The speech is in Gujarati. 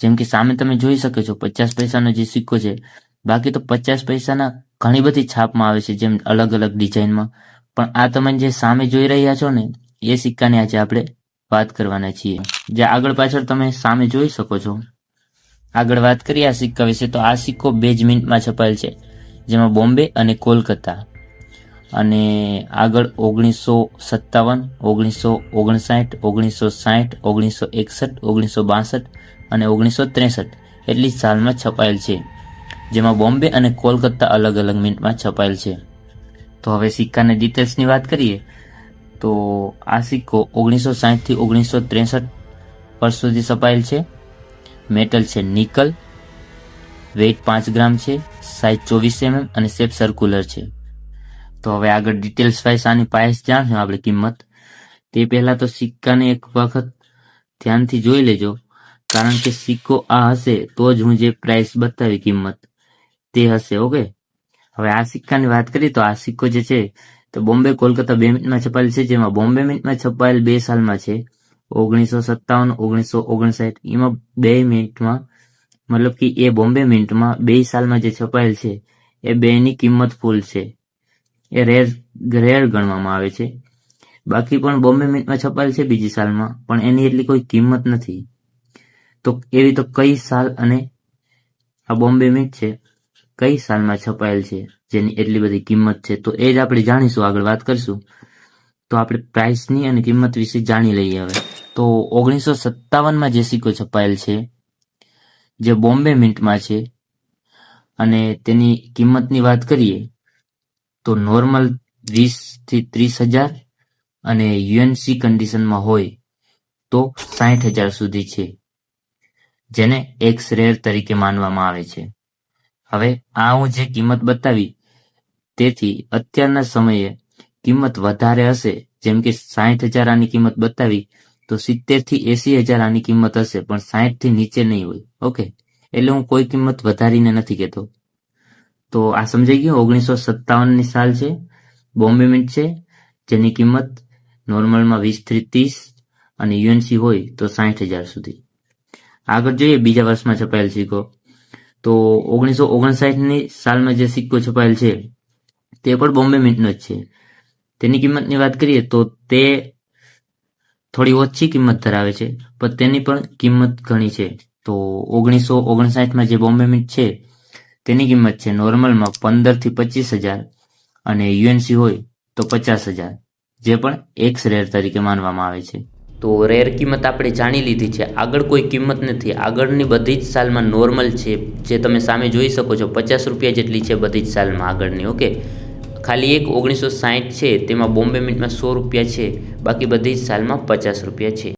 જેમ કે સામે તમે જોઈ શકો છો 50 પૈસાનો જે સિક્કો છે, બાકી તો 50 પૈસાના ઘણી બધી છાપમાં આવે છે, જેમ અલગ અલગ ડિઝાઇનમાં. પણ આ તમે જે સામે જોઈ રહ્યા છો ને, એ સિક્કાની આજે આપણે વાત કરવાના છીએ. જે આગળ પાછળ તમે સામે જોઈ શકો છો. આગળ વાત કરીએ આ સિક્કા વિશે, તો આ સિક્કો 2 જ મિનિટમાં છપાયેલ છે, જેમાં બોમ્બે અને કોલકાતા. અને આગળ 1957, 1959, 1960, 1961, 1962 અને 1963 એટલી સાલમાં છપાયેલ છે, જેમાં બોમ્બે અને કોલકાતા અલગ અલગ મિનિટમાં છપાયેલ છે. તો હવે સિક્કાની ડિટેલ્સની વાત કરીએ તો આ સિક્કો 1960 થી 1963 વર્ષ સુધી છપાયેલ છે. મેટલ છે નિકલ, વેઇટ 5 ગ્રામ છે, સાઇઝ 24 mm અને શેપ સર્ક્યુલર છે. તો હવે આગળ ડિટેલ્સ વાઇઝ આની પ્રાઇસ જાણશું આપણે, કિંમત. તે પહેલા તો સિક્કાને એક વખત ધ્યાનથી જોઈ લેજો, કારણ કે સિક્કો આ હશે તો જ હું જે પ્રાઇસ બતાવી કિંમત તે હશે. ઓકે, હવે આ સિક્કાની વાત કરીએ તો આ સિક્કો જે છે તો બોમ્બે કોલકાતા 2 મિનિટમાં છપાયેલ છે, જેમાં બોમ્બે મિનિટમાં છપાયેલ 2 સાલમાં છે 1957, 1959. એમાં 2 મિનિટમાં, મતલબ કે એ બોમ્બે મિનિટમાં 2 સાલમાં જે છપાયેલ છે એ 2ની કિંમત ફૂલ છે, એ રેર ગણવામાં આવે છે. બાકી પણ બોમ્બે મિનિટમાં છપાયેલ છે બીજી સાલમાં, પણ એની એટલી કોઈ કિંમત નથી. તો એવી તો કઈ સાલ અને આ બોમ્બે મિન્ટ છે કઈ સાલમાં છપાયેલ છે જેની એટલી બધી કિંમત છે, તો એ જ આપણે જાણીશું, આગળ વાત કરશું. તો આપણે પ્રાઇસની અને કિંમત વિશે જાણી લઈએ હવે. તો 1957માં જે સિક્કો છપાયેલ છે, જે બોમ્બે મિન્ટમાં છે, અને તેની કિંમતની વાત કરીએ તો નોર્મલ 20 થી 30,000 અને યુએનસી કન્ડિશનમાં હોય તો 60,000 સુધી છે, જેને એક્સ રેર તરીકે માનવામાં આવે છે. હવે આ હું જે કિંમત બતાવી તેથી અત્યારના સમયે કિંમત વધારે હશે, જેમ કે 60,000 આની કિંમત બતાવી તો 70 થી 80,000 આની કિંમત હશે, પણ 60 થી નીચે નહીં હોય. ઓકે, એટલે હું કોઈ કિંમત વધારીને નથી કહેતો. તો આ સમજાઈ ગયું. 1957ની સાલ છે, બોમ્બે મિન્ટ છે, જેની કિંમત નોર્મલમાં 20 થી 30 અને યુએનસી હોય તો 60,000 સુધી. આગળ જોઈએ બીજા વર્ષમાં છપાયેલ સિક્કો, તો 1959ની સાલમાં જે સિક્કો છપાયેલ છે તે પણ બોમ્બે મિન્ટનો જ છે. તેની કિંમતની વાત કરીએ તો તે થોડી ઓછી કિંમત ધરાવે છે, પણ તેની પણ કિંમત ઘણી છે. તો 1959માં જે બોમ્બે મિન્ટ છે તેની કિંમત છે નોર્મલમાં 15 થી 25,000 અને યુએનસી હોય તો 50,000, જે પણ એક્સ રેર તરીકે માનવામાં આવે છે. તો રેર કિંમત આપણે જાણી લીધી છે. આગળ કોઈ કિંમત નથી, આગળની બધી જ સાલમાં નોર્મલ છે, જે તમે સામે જોઈ શકો છો 50 રૂપિયા જેટલી છે બધી જ સાલમાં આગળની. ઓકે, ખાલી એક 1960 છે તેમાં બોમ્બે મિન્ટમાં 100 રૂપિયા છે, બાકી બધી જ સાલમાં 50 રૂપિયા છે.